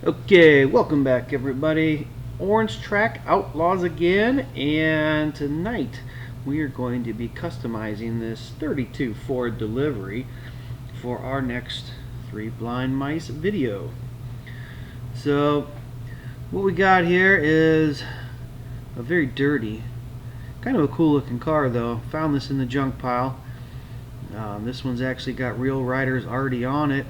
Okay, welcome back everybody. Orange Track Outlaws again, and tonight we are going to be customizing this 32 Ford delivery for our next 3 Blind Mice video. So what we got here is a very dirty, kind of a cool looking car though. Found this in the junk pile. This one's actually got real riders already on it.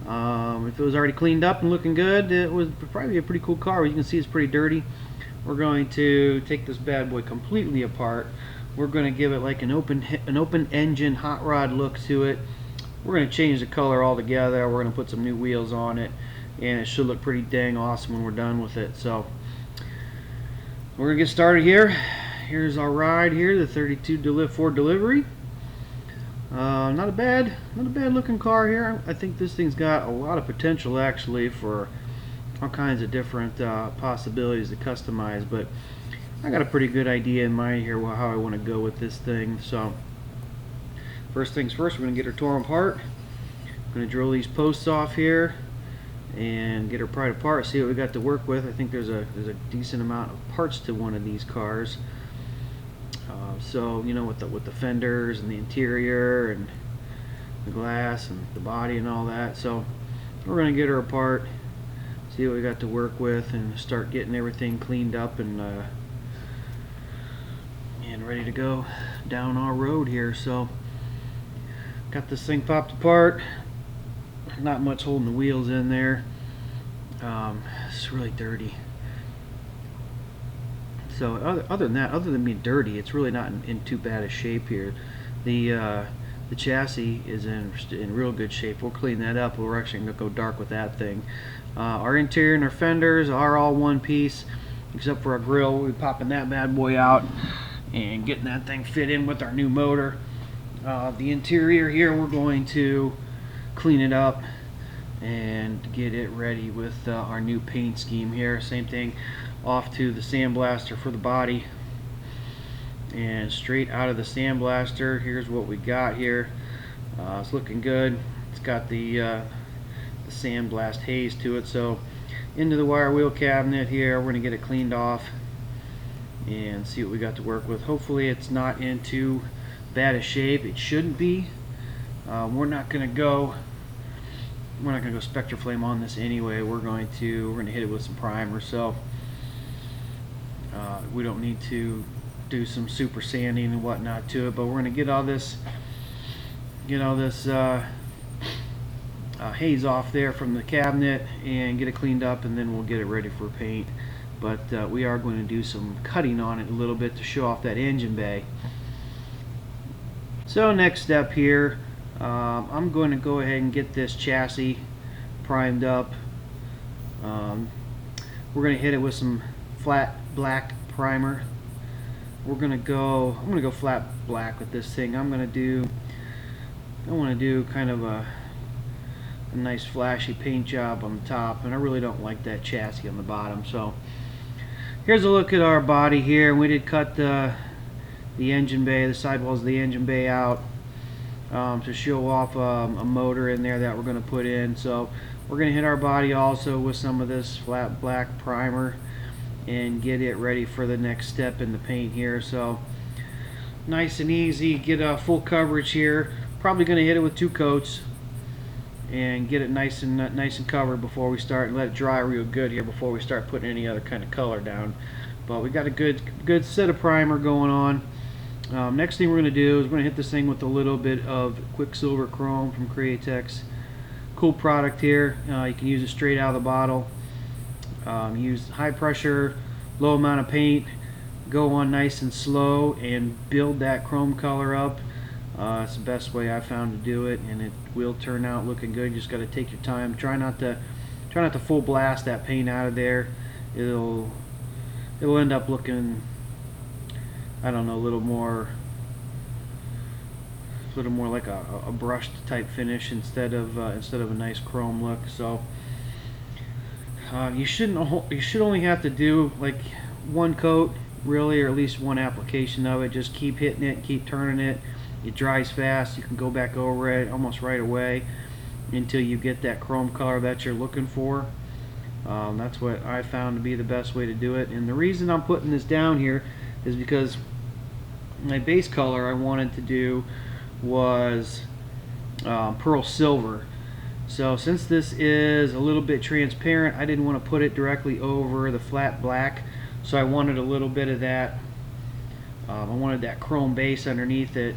If it was already cleaned up and looking good, it would probably be a pretty cool car. You can see it's pretty dirty. We're going to take this bad boy completely apart. We're going to give it like an open engine hot rod look to it. We're going to change the color altogether. We're going to put some new wheels on it, and it should look pretty dang awesome when we're done with it. So we're going to get started here. Here's our ride here, the 32 Ford delivery. Not a bad looking car here. I think this thing's got a lot of potential actually for all kinds of different possibilities to customize, but I got a pretty good idea in mind here how I want to go with this thing. So first things first, we're going to get her torn apart. I'm going to drill these posts off here and get her pried apart, see what we got to work with. I think there's a decent amount of parts to one of these cars. So you know, with the fenders and the interior and the glass and the body and all that. So we're going to get her apart, see what we got to work with, and start getting everything cleaned up and ready to go down our road here. So got this thing popped apart. Not much holding the wheels in there. It's really dirty. So other than that, other than being dirty, it's really not in too bad a shape here. The chassis is in real good shape. We'll clean that up. We're actually going to go dark with that thing. Our interior and our fenders are all one piece, except for our grill. We'll be popping that bad boy out and getting that thing fit in with our new motor. The interior here, we're going to clean it up and get it ready with our new paint scheme here. Same thing, off to the sandblaster for the body, and straight out of the sandblaster, here's what we got here. It's looking good. It's got the sandblast haze to it. So into the wire wheel cabinet here, we're gonna get it cleaned off and see what we got to work with. Hopefully it's not in too bad a shape. It shouldn't be. We're not gonna go Spectraflame on this anyway. We're gonna hit it with some primer. So we don't need to do some super sanding and whatnot to it, but we're going to get all this haze off there from the cabinet and get it cleaned up, and then we'll get it ready for paint. But we are going to do some cutting on it a little bit to show off that engine bay. So next step here, I'm going to go ahead and get this chassis primed up. We're going to hit it with some flat black primer. I'm gonna go flat black with this thing. I want to do kind of a nice flashy paint job on the top, and I really don't like that chassis on the bottom. So here's a look at our body here. We did cut the engine bay, the sidewalls of the engine bay out to show off a motor in there that we're going to put in. So we're going to hit our body also with some of this flat black primer and get it ready for the next step in the paint here. So nice and easy, get a full coverage here. Probably going to hit it with 2 coats and get it nice and covered before we start, and let it dry real good here before we start putting any other kind of color down. But we got a good set of primer going on. Next thing we're going to do is we're going to hit this thing with a little bit of Quicksilver Chrome from Createx. Cool product here. You can use it straight out of the bottle. Use high pressure, low amount of paint, go on nice and slow and build that chrome color up. It's the best way I found to do it, and it will turn out looking good. You just got to take your time. Try not to full blast that paint out of there. It'll end up looking, I don't know, a little more like a brushed type finish instead of a nice chrome look. So you should only have to do like 1 coat really, or at least 1 application of it. Just keep hitting it, keep turning it. It dries fast. You can go back over it almost right away until you get that chrome color that you're looking for. That's what I found to be the best way to do it. And the reason I'm putting this down here is because my base color I wanted to do was pearl silver. So since this is a little bit transparent, I didn't want to put it directly over the flat black, so I wanted a little bit of that. I wanted that chrome base underneath it,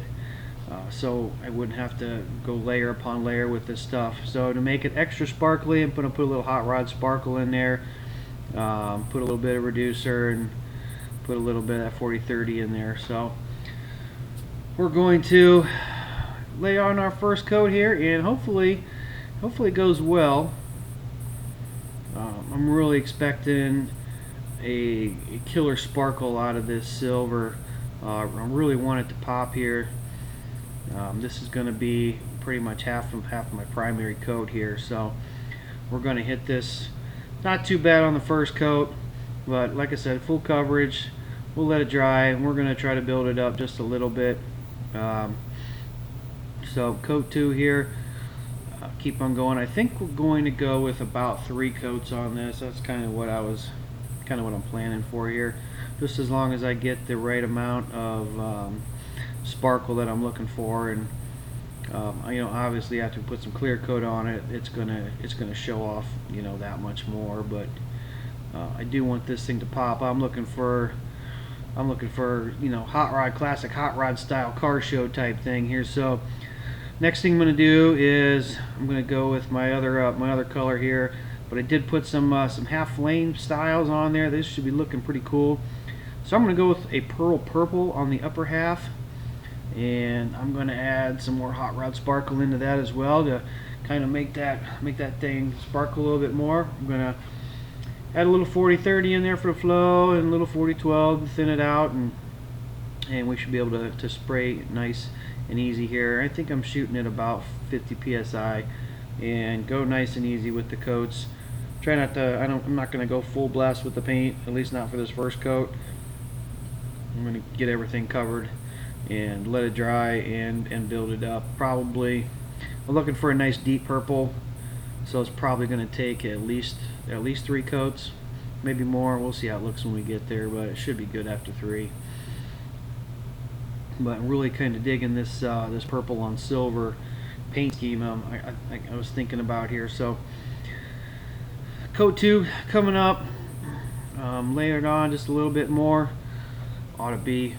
so I wouldn't have to go layer upon layer with this stuff. So to make it extra sparkly, I'm going to put a little hot rod sparkle in there, put a little bit of reducer, and put a little bit of that 4030 in there. So we're going to lay on our first coat here, and hopefully it goes well. I'm really expecting a killer sparkle out of this silver. I really want it to pop here. This is going to be pretty much half of my primary coat here, so we're going to hit this. Not too bad on the first coat, but like I said, full coverage. We'll let it dry, and we're going to try to build it up just a little bit. So coat 2 here. Keep on going. I think we're going to go with about 3 coats on this. That's kind of what I'm planning for here. Just as long as I get the right amount of sparkle that I'm looking for, and you know, obviously after we put some clear coat on it, it's gonna show off, you know, that much more. But I do want this thing to pop. I'm looking for you know, classic hot rod style car show type thing here. So next thing I'm going to do is I'm going to go with my other color here, but I did put some half flame styles on there. This should be looking pretty cool. So I'm going to go with a pearl purple on the upper half, and I'm going to add some more hot rod sparkle into that as well to kind of make that thing sparkle a little bit more. I'm going to add a little 4030 in there for the flow, and a little 4012 to thin it out, and we should be able to spray nice and easy here. I think I'm shooting at about 50 psi, and go nice and easy with the coats. Try not to, I'm not going to go full blast with the paint, at least not for this first coat. I'm going to get everything covered and let it dry and build it up. Probably I'm looking for a nice deep purple, so it's probably going to take at least 3 coats, maybe more. We'll see how it looks when we get there, but it should be good after 3. But I'm really kind of digging this this purple on silver paint scheme I was thinking about here. So coat 2 coming up, layer it on just a little bit more. Ought to be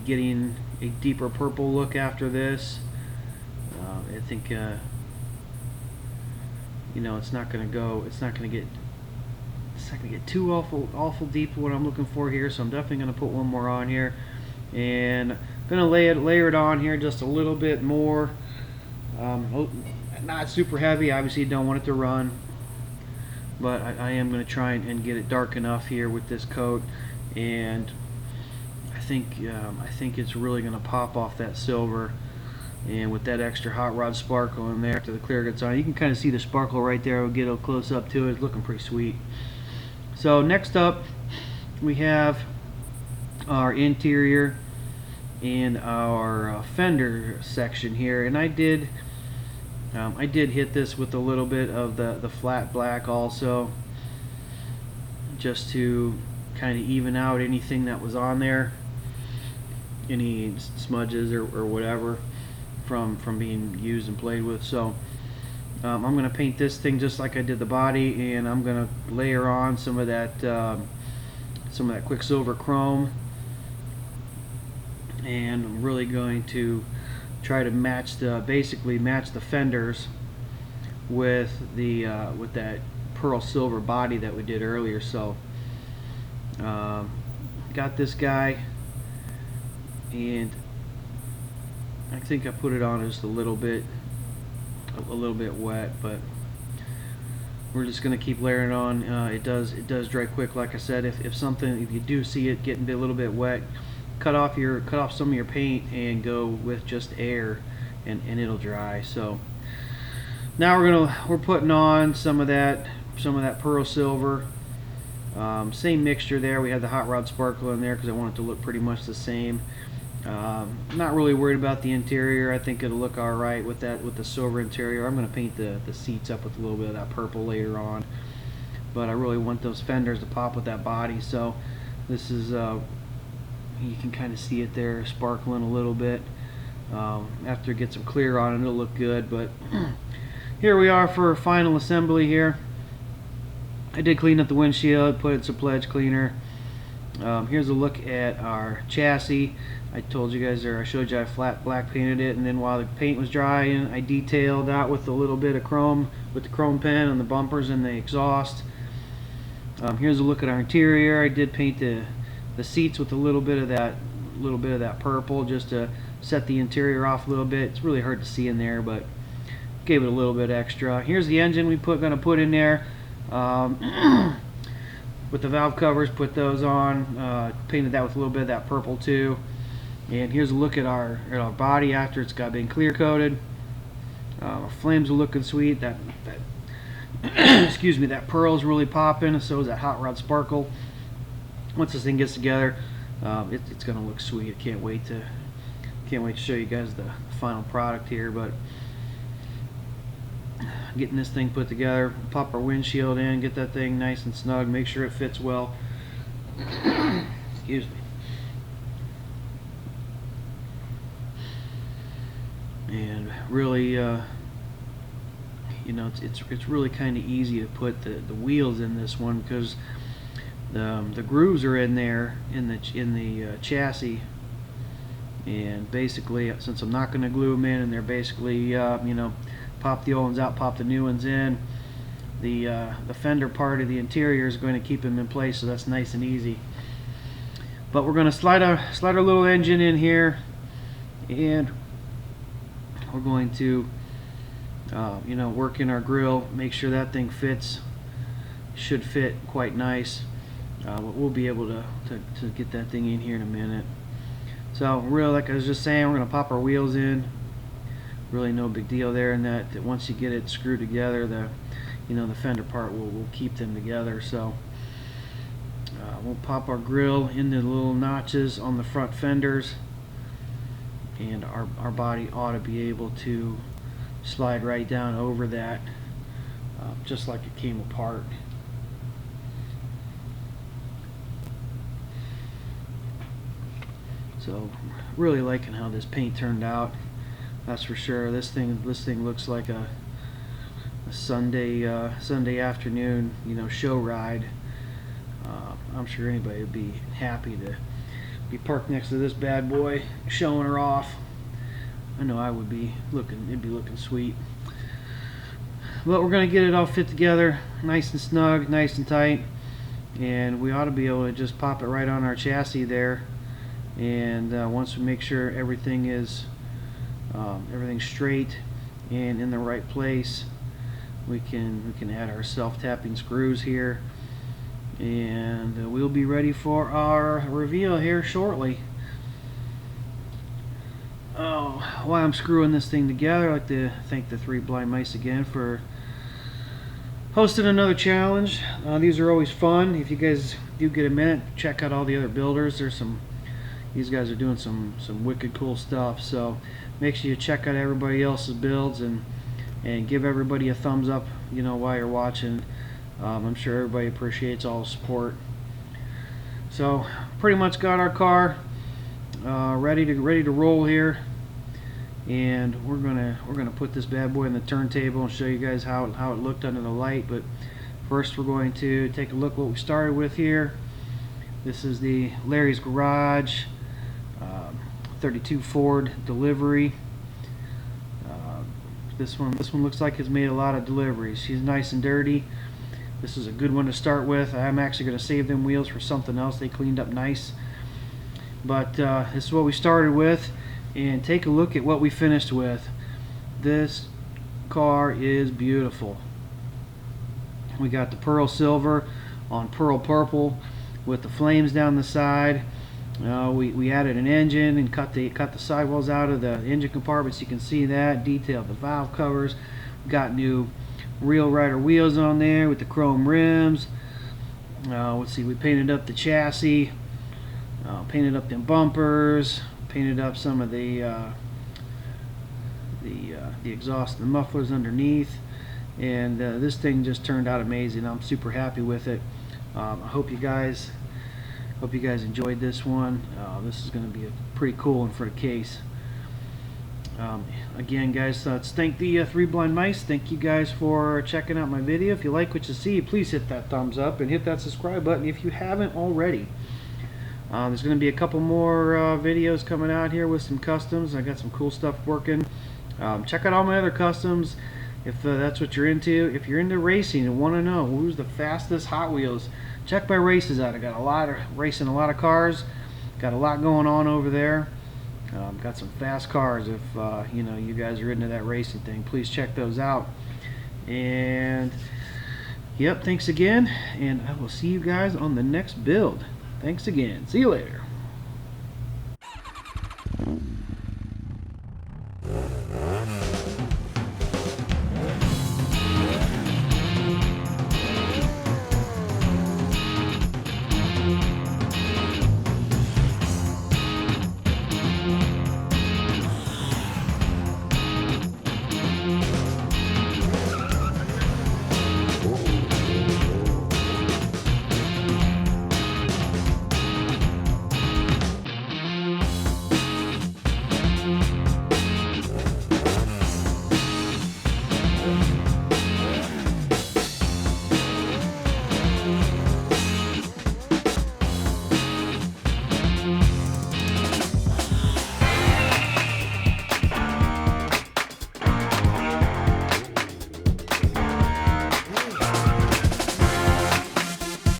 getting a deeper purple look after this. I think you know, it's not going to get too awful deep what I'm looking for here. So I'm definitely going to put one more on here, and I'm going to layer it on here just a little bit more. Not super heavy. Obviously you don't want it to run, but I am going to try and get it dark enough here with this coat, and I think it's really going to pop off that silver. And with that extra hot rod sparkle in there after the clear gets on, you can kind of see the sparkle right there. We'll get a close up to it. It's looking pretty sweet. So next up we have our interior and our fender section here, and I did hit this with a little bit of the flat black also, just to kind of even out anything that was on there, any smudges or whatever from being used and played with. So I'm going to paint this thing just like I did the body, and I'm going to layer on some of that Quicksilver chrome, and I'm really going to try to basically match the fenders with that pearl silver body that we did earlier. So got this guy, and I think I put it on just a little bit wet, but we're just going to keep layering on. It does dry quick, like I said. If you do see it getting a little bit wet, cut off some of your paint and go with just air, and it'll dry. So now we're putting on some of that pearl silver. Same mixture there. We had the hot rod sparkle in there because I want it to look pretty much the same. Not really worried about the interior. I think it'll look alright with the silver interior. I'm going to paint the seats up with a little bit of that purple later on, but I really want those fenders to pop with that body. So this is you can kind of see it there sparkling a little bit. After it gets some clear on it, it'll look good. But here we are for final assembly here. I did clean up the windshield, put in some pledge cleaner. Here's a look at our chassis. I told you guys there, I showed you I flat black painted it, and then while the paint was drying, I detailed out with a little bit of chrome, with the chrome pen on the bumpers and the exhaust. Here's a look at our interior. I did paint the seats with a little bit of that purple, just to set the interior off a little bit. It's really hard to see in there, but gave it a little bit extra. Here's the engine we gonna put in there. With the valve covers, put those on, painted that with a little bit of that purple too. And here's a look at our body after it's been clear coated. Our flames are looking sweet. That excuse me, that pearl's really popping. So is that hot rod sparkle. Once this thing gets together, it's gonna look sweet. I can't wait to show you guys the final product here. But getting this thing put together, pop our windshield in, get that thing nice and snug, make sure it fits well. Excuse me. And really, you know, it's really kind of easy to put the wheels in this one, because the grooves are in there in the chassis, and basically, since I'm not going to glue them in, and they're basically you know, pop the old ones out, pop the new ones in. The fender part of the interior is going to keep them in place, so that's nice and easy. But we're going to slide our little engine in here, and we're going to you know, work in our grill, make sure that thing fits. Should fit quite nice. We'll be able to get that thing in here in a minute. So really, like I was just saying, we're going to pop our wheels in. Really no big deal there, and that once you get it screwed together, the fender part will keep them together. So we'll pop our grill into the little notches on the front fenders, and our body ought to be able to slide right down over that, just like it came apart. So really liking how this paint turned out, that's for sure. This thing looks like a Sunday afternoon, you know, show ride. I'm sure anybody would be happy to be parked next to this bad boy, showing her off. I know I would be. It'd be looking sweet. But we're gonna get it all fit together, nice and snug, nice and tight, and we ought to be able to just pop it right on our chassis there. And once we make sure everything is everything's straight and in the right place, we can add our self-tapping screws here, and we'll be ready for our reveal here shortly. Oh, while I'm screwing this thing together, I'd like to thank the Three Blind Mice again for hosting another challenge. These are always fun. If you guys do get a minute, check out all the other builders. These guys are doing some wicked cool stuff. So make sure you check out everybody else's builds, and give everybody a thumbs up, you know, while you're watching. I'm sure everybody appreciates all the support. So pretty much got our car ready to roll here, and we're gonna put this bad boy in the turntable and show you guys how it looked under the light. But first, we're going to take a look what we started with here. This is the Larry's Garage 32 Ford delivery. This one looks like it's made a lot of deliveries. She's nice and dirty. This is a good one to start with. I'm actually going to save them wheels for something else. They cleaned up nice. But this is what we started with, and take a look at what we finished with. This car is beautiful. We got the pearl silver on pearl purple with the flames down the side. We added an engine and cut the sidewalls out of the engine compartments. You can see that. Detailed the valve covers. We got new Real Rider wheels on there with the chrome rims. Let's see, we painted up the chassis, painted up them bumpers, painted up some of the exhaust and the mufflers underneath, and this thing just turned out amazing. I'm super happy with it. I hope you guys enjoyed this one. This is going to be a pretty cool one for the case. Again, guys, let's thank the Three Blind Mice. Thank you guys for checking out my video. If you like what you see, please hit that thumbs up and hit that subscribe button if you haven't already. There's going to be a couple more videos coming out here with some customs. I got some cool stuff working. Check out all my other customs if that's what you're into. If you're into racing and want to know who's the fastest Hot Wheels, check my races out. I got a lot of racing, a lot of cars. Got a lot going on over there. Got some fast cars. If you know, you guys are into that racing thing, please check those out. And yep, thanks again, and I will see you guys on the next build. Thanks again. See you later.